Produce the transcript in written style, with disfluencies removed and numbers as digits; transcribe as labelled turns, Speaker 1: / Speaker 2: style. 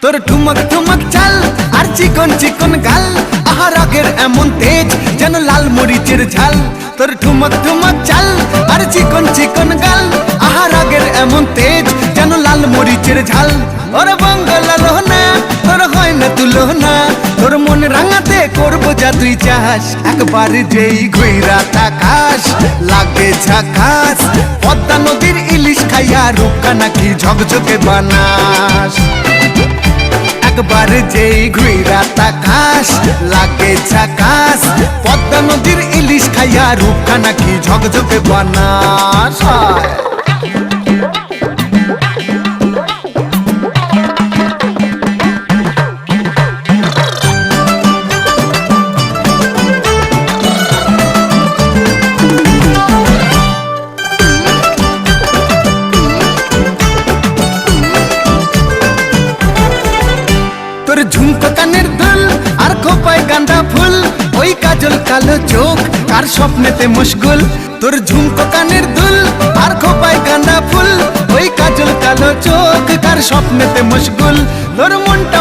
Speaker 1: তোর ঠুমক ঠুমক চাল আর চিকন চিকন গাল, আহা রাগের এমন তেজ যেন লাল মরিচের ঝাল। তোর ঠুমক ঠুমক চাল আর চিকন চিকন গাল, আহা রাগের এমন তেজ যেন লাল মরিচের ঝাল। ওরে বাঙ্গালা লোহনা তোর হয় না তুলনা, তোর মন রাঙাতে করবো যা তুই চাস। একবার যেই ঘুইরা তাকাস লাগে ঝাকাস, পদ্মা নদীর ইলিশ খাইয়া রূপকা নাকি ঝকঝকে বানাস। একবার যেই ঘুইরা তাকাস লাগে ঝাকাস, পদ্মা নদীর ইলিশ খাইয়া রূপকা নাকি ঝকঝকে বানাস। তোর ঝুমকো কানের দুল আর খোপায় গাঁদা ফুল, ওই কাজল কালো চোখ কার স্বপ্নেতে মশগুল। তোর ঝুমকো কানের দুল আর খোপায় গাঁদা ফুল, ওই কাজল কালো চোখ কার স্বপ্নেতে মশগুল। তোর মনটা